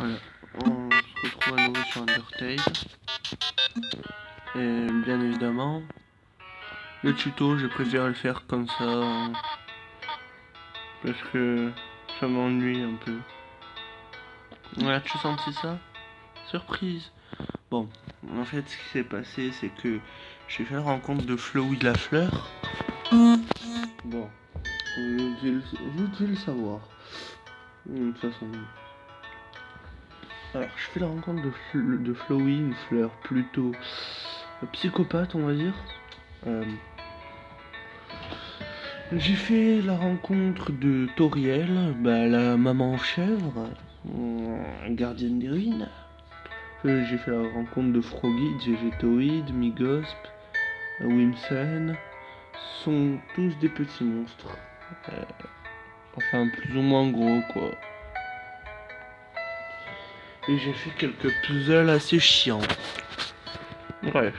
Voilà, on se retrouve à nouveau sur Undertale. Et bien évidemment, le tuto, je préfère le faire comme ça. Parce que ça m'ennuie un peu. Voilà, tu senti ça? Surprise! Bon, en fait, ce qui s'est passé, c'est que j'ai fait la rencontre de Flowey de la fleur. Bon, vous devez le savoir. De toute façon. Alors, je fais la rencontre de Flowey, une fleur plutôt psychopathe, on va dire. J'ai fait la rencontre de Toriel, la maman chèvre, gardienne des ruines. J'ai fait la rencontre de Froggy, Végétoïde, Migosp, Wimsen. Sont tous des petits monstres. Enfin, plus ou moins gros, quoi. Et j'ai fait quelques puzzles assez chiants. Bref.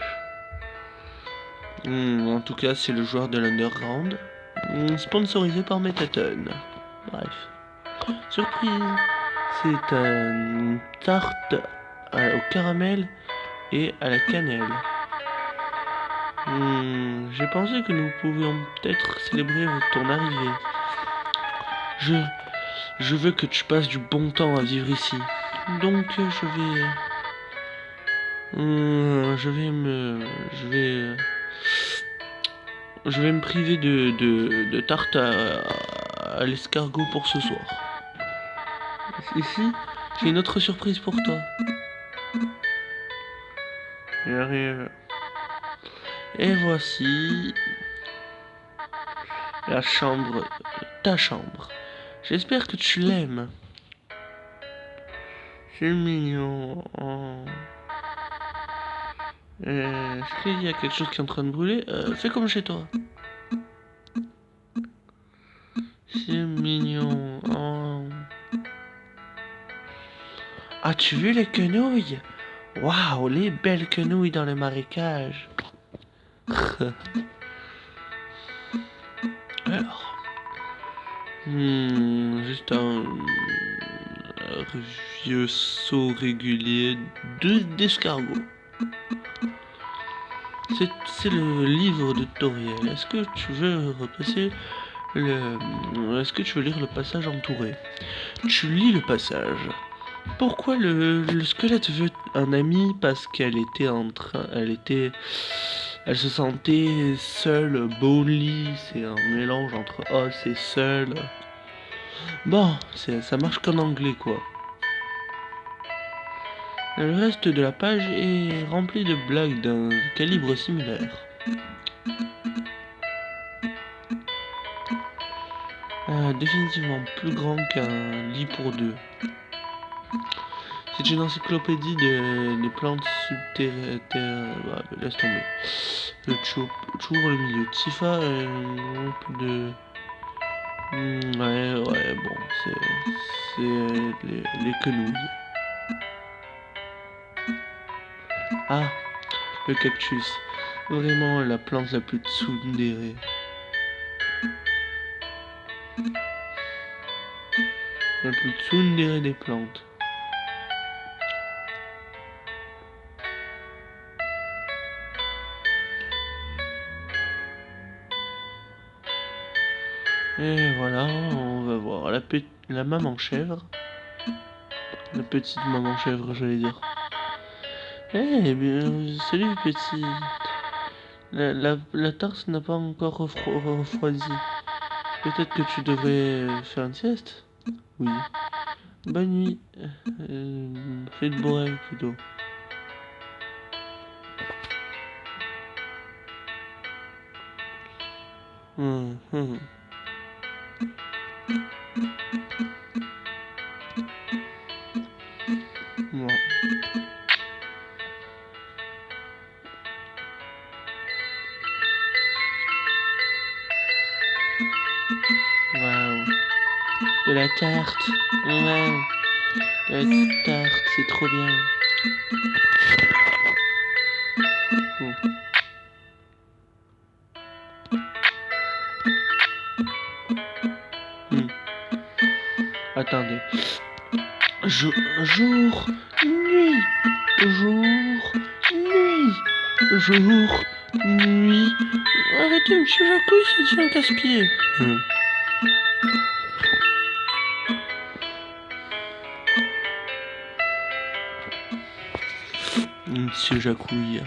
En tout cas, c'est le joueur de l'Underground. Sponsorisé par Metaton. Bref. Surprise! C'est une tarte au caramel et à la cannelle. J'ai pensé que nous pouvions peut-être célébrer ton arrivée. Je veux que tu passes du bon temps à vivre ici. Donc je vais me priver de tarte à l'escargot pour ce soir. Ici, j'ai une autre surprise pour toi. J'arrive. Et voici la chambre, ta chambre. J'espère que tu l'aimes. C'est mignon. Oh. Est-ce qu'il y a quelque chose qui est en train de brûler? Fais comme chez toi. C'est mignon. Oh. As-tu vu les quenouilles? Waouh, les belles quenouilles dans le marécage. Alors, juste un vieux seau régulier d'escargot. C'est le livre de Toriel. Est-ce que tu veux repasser Est-ce que tu veux lire le passage entouré? Tu lis le passage. Pourquoi le squelette veut un ami? Parce qu'elle était elle se sentait seule, bonely, c'est un mélange entre os et seul. Bon, ça marche qu'en anglais, quoi. Le reste de la page est rempli de blagues d'un calibre similaire. Définitivement plus grand qu'un lit pour deux. C'est une encyclopédie des plantes subterraines. Laisse tomber. Tu ouvres le milieu. Tifa est un groupe de. Ouais, bon, c'est les quenouilles. Ah, le cactus. Vraiment la plante la plus tsundere. La plus tsundere des plantes. Et voilà, on va voir la maman chèvre. La petite maman chèvre, j'allais dire. Eh bien, salut petit. La tarse n'a pas encore refroidi. Peut-être que tu devrais faire une sieste? Oui. Bonne nuit. Fais de beaux rêves plutôt. Hum, hum. Bon. Waouh. De la tarte. Waouh. De la tarte, c'est trop bien. Attendez. Jour, nuit, jour, nuit, jour, nuit. Arrêtez, monsieur Jacouille, c'est déjà un casse-pied. Monsieur Jacouille.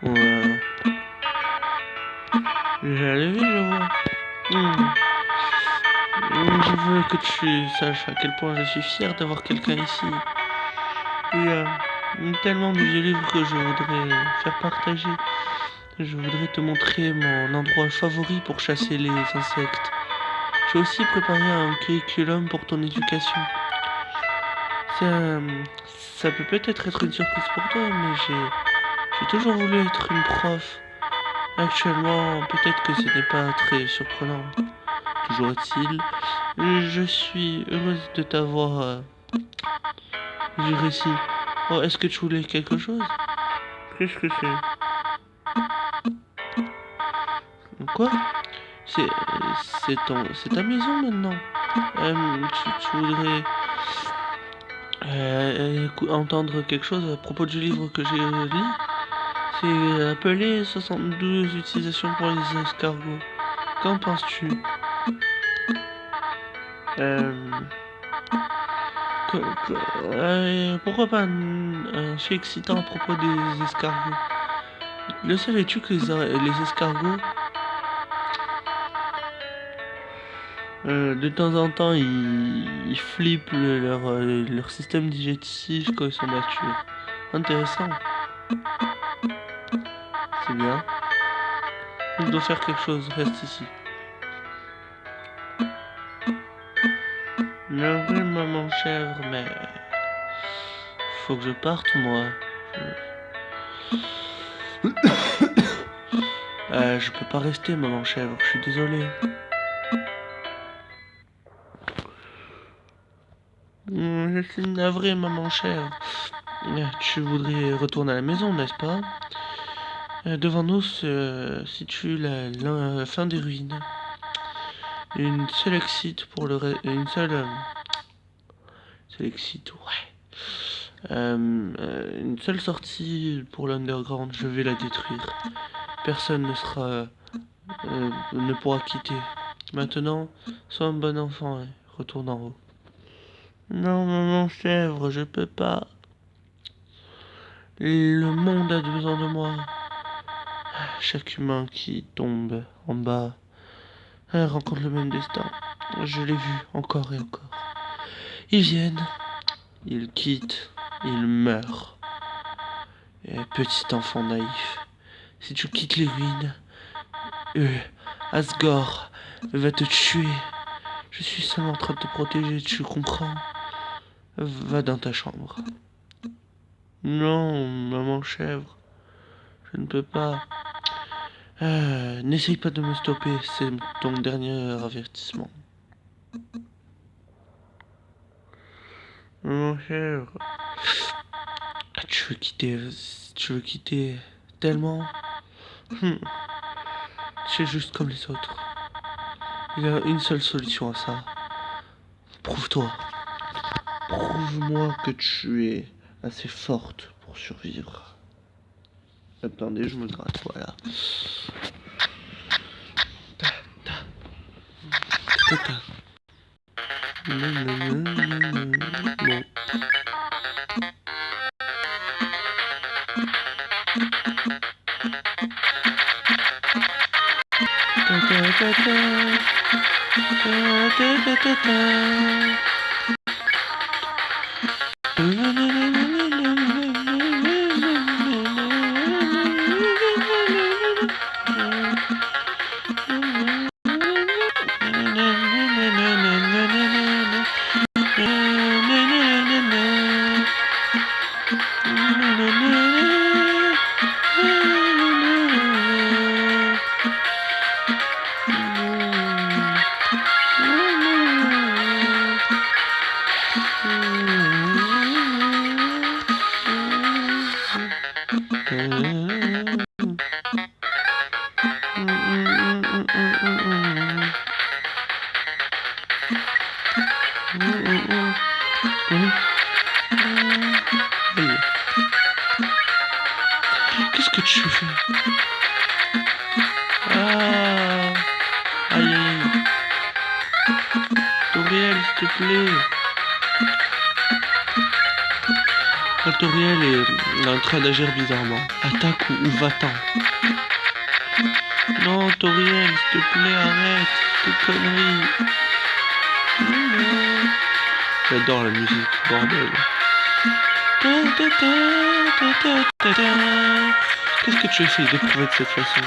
Ouais. J'ai levé, je vois. Je veux que tu saches à quel point je suis fier d'avoir quelqu'un ici. Il y a tellement de vieux livres que je voudrais faire partager. Je voudrais te montrer mon endroit favori pour chasser les insectes. J'ai aussi préparé un curriculum pour ton éducation. Ça, ça peut peut-être être une surprise pour toi, mais j'ai toujours voulu être une prof. Actuellement, peut-être que ce n'est pas très surprenant. Toujours est-il, je suis heureuse de t'avoir vu ici. Oh, est-ce que tu voulais quelque chose? Qu'est-ce que c'est? Quoi? C'est c'est ta maison maintenant. Tu voudrais entendre quelque chose à propos du livre que j'ai lu? C'est appelé 72 utilisations pour les escargots. Qu'en penses-tu? Pourquoi pas un fait excitant à propos des escargots? Le savais-tu que les escargots, de temps en temps, ils flippent leur système digestif quand ils sont matures. Intéressant. C'est bien. Je dois faire quelque chose, reste ici. Navré, maman chèvre, mais faut que je parte, moi. Je peux pas rester, maman chèvre, je suis désolé. Je suis navré, maman chèvre. Tu voudrais retourner à la maison, n'est-ce pas? Devant nous se situe la fin des ruines. Une seule exit pour une seule exit, ouais. Une seule sortie pour l'underground. Je vais la détruire. Personne ne pourra quitter. Maintenant, sois un bon enfant et retourne en haut. Non, maman chèvre, je peux pas. Le monde a besoin de moi. Chaque humain qui tombe en bas rencontre le même destin. Je l'ai vu encore et encore. Ils viennent, ils quittent, ils meurent. Et petit enfant naïf, si tu quittes les ruines, Asgore va te tuer. Je suis seulement en train de te protéger, tu comprends? Va dans ta chambre. Non, maman chèvre, je ne peux pas. N'essaye pas de me stopper, c'est ton dernier avertissement. Maman chèvre, tu veux quitter tellement. Tu es juste comme les autres. Il y a une seule solution à ça. Prouve-toi. Prouve-moi que tu es assez forte pour survivre. Attendez, je me gratte, voilà. Bon. Hum, aïe. Qu'est-ce que tu fais? Ah, aïe, aïe. Toriel, s'il te plaît. La Toriel est en train d'agir bizarrement. Attaque ou va-t'en. Non, Toriel, s'il te plaît, arrête tes conneries. Non. J'adore la musique, bordel. Qu'est-ce que tu essayes de prouver de cette façon?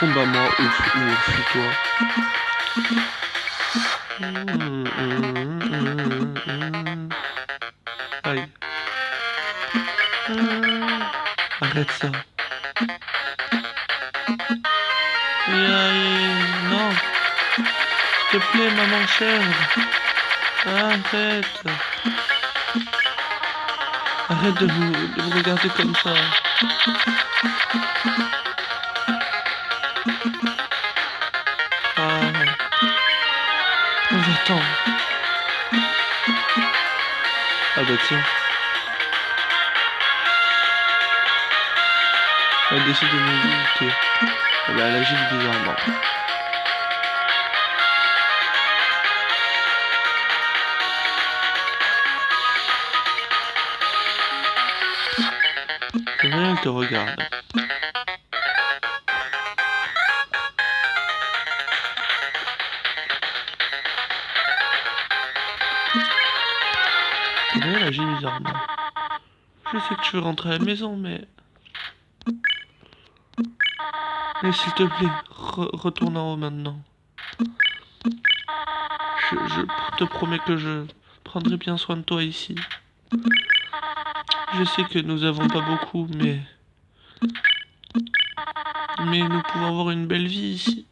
Combat-moi ou fuis-toi. Aïe. Arrête ça. Aïe, non. S'il te plaît, maman chèvre. Arrête. Arrête de vous regarder comme ça. Ah. Va-t'en. Ah bah tiens. Elle a décidé de nous lutter. Ah bah elle agit bizarrement. C'est vrai, elle te regarde. C'est vrai, elle agit bizarrement. Je sais que tu veux rentrer à la maison, mais... Mais s'il te plaît, retourne en haut maintenant. Je te promets que je prendrai bien soin de toi ici. Je sais que nous avons pas beaucoup, mais nous pouvons avoir une belle vie ici.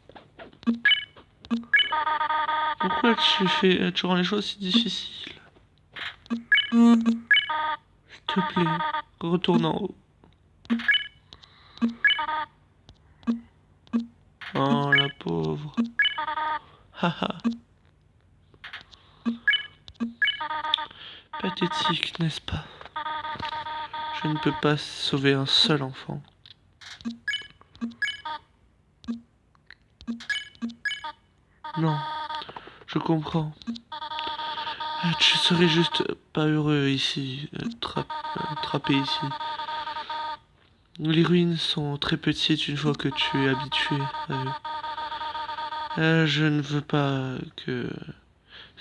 Pourquoi tu rends les choses si difficiles? S'il te plaît, retourne en haut. Oh, la pauvre. Haha. Pathétique, n'est-ce pas? Je ne peux pas sauver un seul enfant. Non, je comprends. Tu serais juste pas heureux ici, trappé ici. Les ruines sont très petites une fois que tu es habitué à eux. Je ne veux pas que...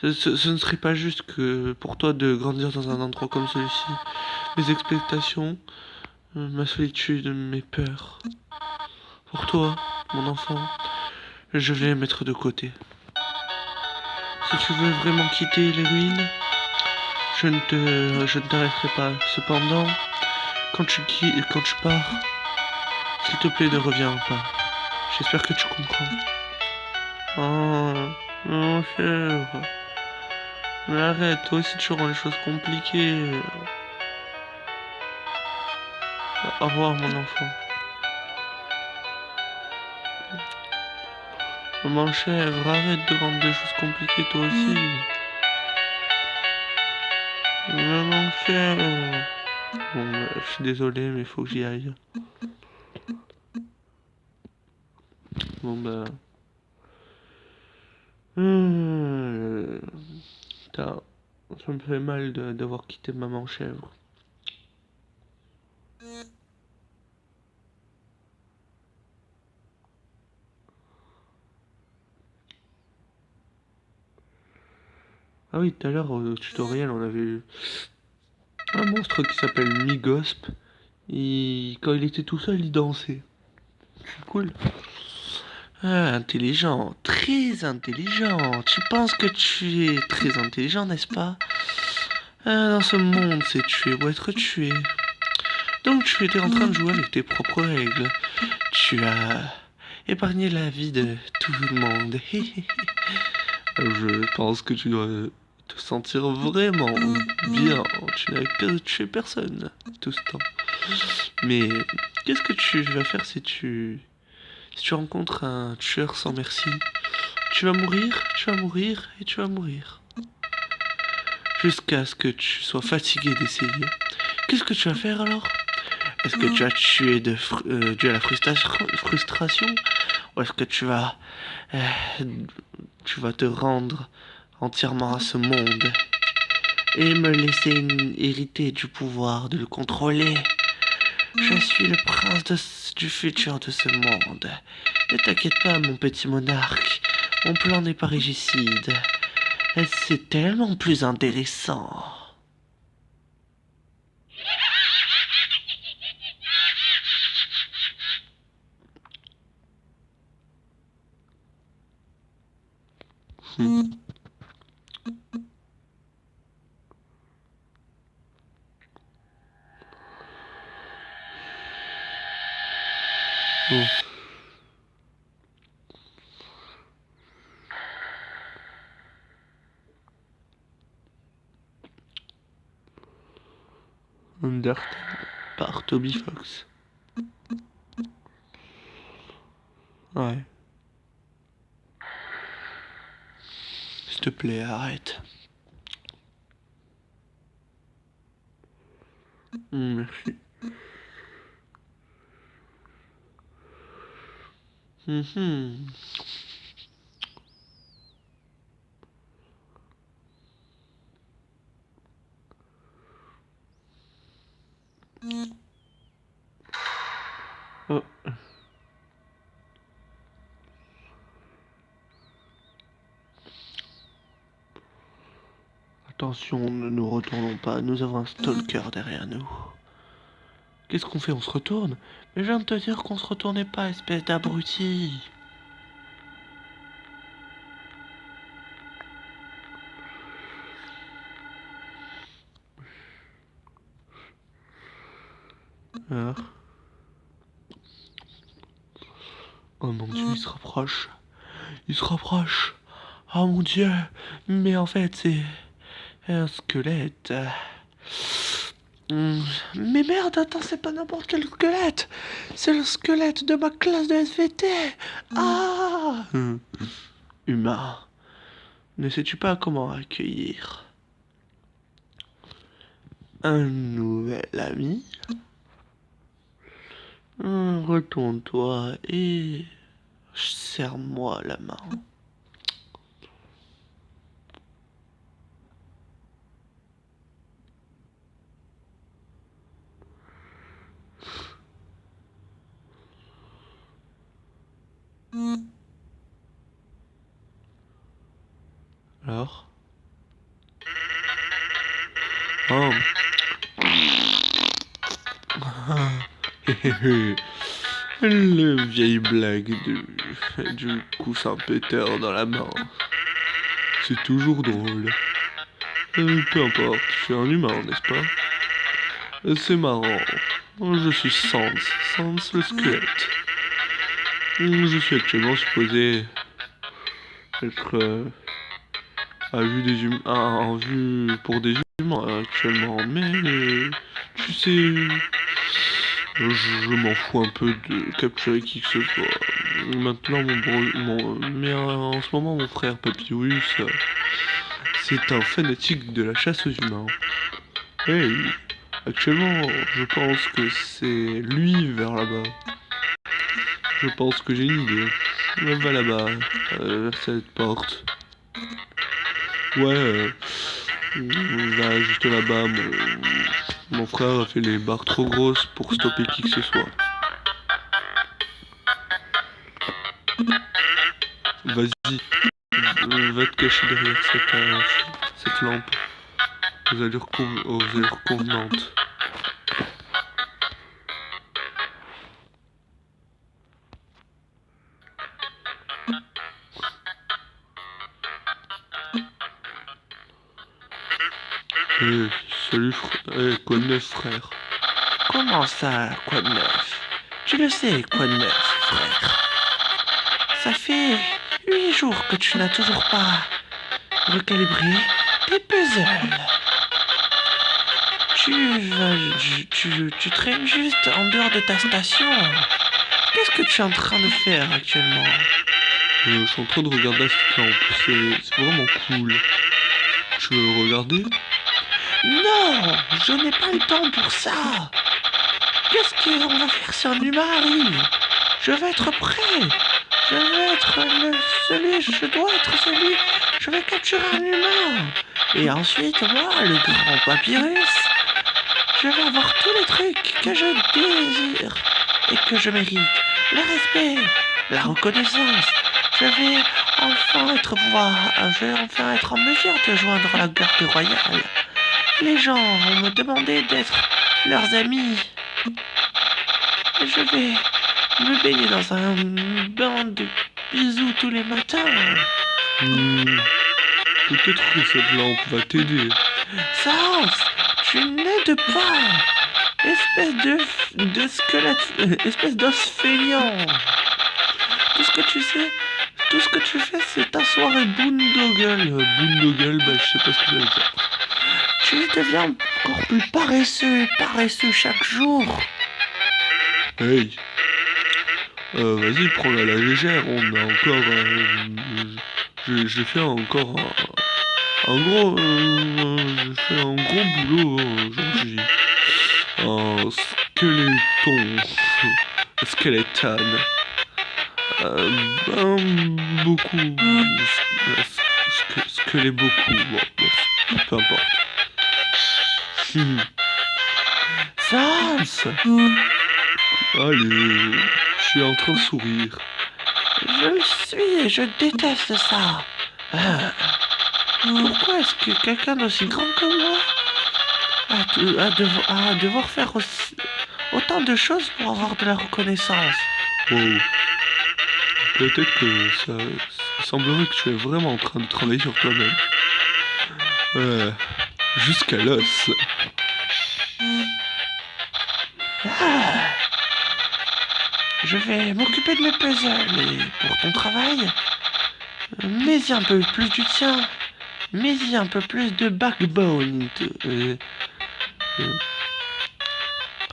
Ce ne serait pas juste que pour toi de grandir dans un endroit comme celui-ci. Mes expectations, ma solitude, mes peurs. Pour toi, mon enfant, je vais les mettre de côté. Si tu veux vraiment quitter les ruines, je ne t'arrêterai pas. Cependant, quand tu pars, s'il te plaît, ne reviens pas. J'espère que tu comprends. Oh, mon cher. Mais arrête, toi aussi tu rends les choses compliquées. Au revoir, mon enfant. Maman chèvre, arrête de rendre les choses compliquées toi aussi. Maman chèvre. Bon, je suis désolé, mais il faut que j'y aille. Bon, bah... Putain, ça me fait mal d'avoir quitté maman chèvre. Ah oui, tout à l'heure au tutoriel, on avait eu un monstre qui s'appelle Migosp. Quand il était tout seul, il dansait. C'est cool. Ah, intelligent, très intelligent. Tu penses que tu es très intelligent, n'est-ce pas? Dans ce monde, c'est tuer ou être tué. Donc tu étais en train de jouer avec tes propres règles. Tu as épargné la vie de tout le monde. Je pense que tu dois te sentir vraiment bien. Tu n'as tué personne tout ce temps. Mais qu'est-ce que tu vas faire si tu rencontres un tueur sans merci? Tu vas mourir, tu vas mourir et tu vas mourir. Jusqu'à ce que tu sois fatigué d'essayer. Qu'est-ce que tu vas faire alors? Est-ce que tu vas tuer dû à la frustration? Ou est-ce que euh, tu vas te rendre entièrement à ce monde et me laisser hériter du pouvoir de le contrôler? Je suis le prince du futur de ce monde. Ne t'inquiète pas, mon petit monarque. Mon plan n'est pas régicide. C'est tellement plus intéressant. Oh. Undertale par Toby Fox. Ouais. S'il te plaît, arrête. Merci. Mhm. Oh. Attention, ne nous retournons pas, nous avons un stalker derrière nous. Qu'est-ce qu'on fait? On se retourne? Mais je viens de te dire qu'on se retournait pas, espèce d'abruti. Alors. Oh mon dieu, il se rapproche. Il se rapproche. Oh mon dieu. Mais en fait, c'est un squelette. Mais merde, attends, c'est pas n'importe quel squelette. C'est le squelette de ma classe de SVT. Ah. Humain. Ne sais-tu pas comment accueillir un nouvel ami? Retourne-toi et serre-moi la main. Alors? Oh. Le vieille blague du coussin péteur dans la main. C'est toujours drôle. Peu importe, je suis un humain, n'est-ce pas? C'est marrant. Je suis Sans le squelette. Je suis actuellement supposé être à vue des humains, en vue pour des humains actuellement, mais tu sais, je m'en fous un peu de capturer qui que ce soit. Maintenant, mais en ce moment, mon frère Papyrus, c'est un fanatique de la chasse aux humains. Hey, actuellement, je pense que c'est lui vers là-bas. Je pense que j'ai une idée. Va là-bas, vers cette porte. Ouais, va juste là-bas. Mon frère a fait les barres trop grosses pour stopper qui que ce soit. Vas-y, va te cacher derrière cette lampe aux allures convenantes. Salut, quoi de neuf, frère? Comment ça, quoi de neuf? Tu le sais, quoi de neuf, frère? Ça fait 8 jours que tu n'as toujours pas recalibré tes puzzles. Tu traînes juste en dehors de ta station. Qu'est-ce que tu es en train de faire actuellement? Je suis en train de regarder ce là en plus, c'est vraiment cool. Tu veux regarder? Non, je n'ai pas le temps pour ça. Qu'est-ce qu'on va faire si un humain arrive? Je vais être prêt. Je vais être je dois être celui, je vais capturer un humain. Et ensuite, moi, le grand papyrus, je vais avoir tous les trucs que je désire et que je mérite. Le respect, la reconnaissance. Je vais je vais enfin être en mesure de joindre la garde royale. Les gens vont me demander d'être leurs amis. Et je vais me baigner dans un bain de bisous tous les matins. Peut-être que cette lampe va t'aider. Sans, tu n'aides pas. De squelette, espèce d'os feignant. Tout ce que tu sais, tout ce que tu fais, c'est t'asseoir et boondoggle. Boondoggle, bah je sais pas ce que ça veut dire. Tu deviens encore plus paresseux chaque jour. Hey, vas-y, prends-la à la légère, on a encore... j'ai fait encore j'ai fait un gros boulot aujourd'hui. Un skeleton. Beaucoup. Beaucoup. Bon, peu importe. Sans. Allez, je suis en train de sourire. Je le suis et je déteste ça. Pourquoi est-ce que quelqu'un d'aussi grand que moi a devoir faire autant de choses pour avoir de la reconnaissance? Oh. Peut-être que ça semblerait que tu es vraiment en train de travailler sur toi-même. Jusqu'à l'os. Je vais m'occuper de mes puzzles et pour ton travail, mets-y un peu plus du tien. Mets-y un peu plus de backbone.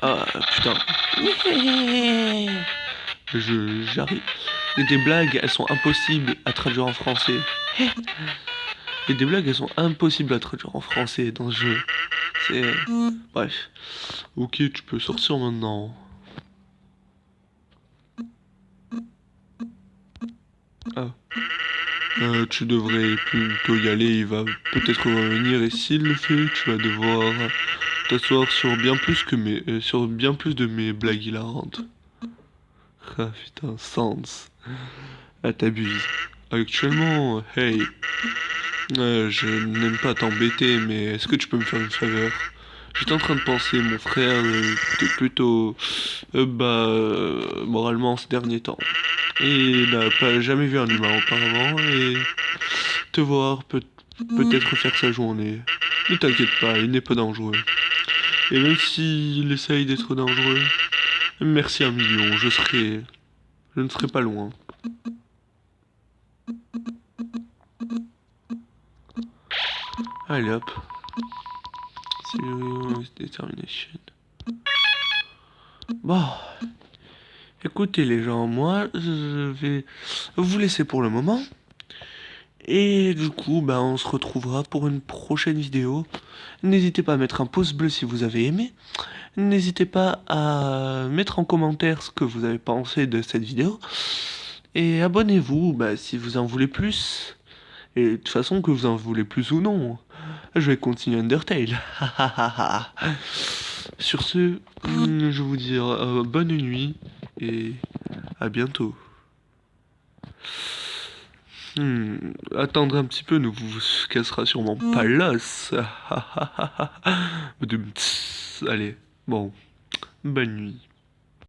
Ah putain. J'arrive. Et des blagues, elles sont impossibles à traduire en français. Et des blagues, elles sont impossibles à traduire en français dans ce jeu. C'est... Bref. Ok, tu peux sortir maintenant. Ah. Tu devrais plutôt y aller, il va peut-être revenir et s'il le fait, tu vas devoir t'asseoir sur bien plus de mes blagues hilarantes. Ah putain, Sans. Ah t'abuses. Actuellement, hey, je n'aime pas t'embêter, mais est-ce que tu peux me faire une faveur? J'étais en train de penser, mon frère était plutôt moralement ces derniers temps. Et il n'a pas jamais vu un humain auparavant et te voir peut-être faire sa journée. Ne t'inquiète pas, il n'est pas dangereux. Et même s'il essaye d'être dangereux, merci 1 million, je ne serai pas loin. Allez hop. C'est determination. Bon. Écoutez les gens, moi je vais vous laisser pour le moment. Et du coup, on se retrouvera pour une prochaine vidéo. N'hésitez pas à mettre un pouce bleu si vous avez aimé. N'hésitez pas à mettre en commentaire ce que vous avez pensé de cette vidéo. Et abonnez-vous si vous en voulez plus. Et de toute façon, que vous en voulez plus ou non, je vais continuer Undertale. Sur ce, je vous dis bonne nuit et à bientôt. Attendre un petit peu ne vous cassera sûrement pas l'os. Allez, bon, bonne nuit.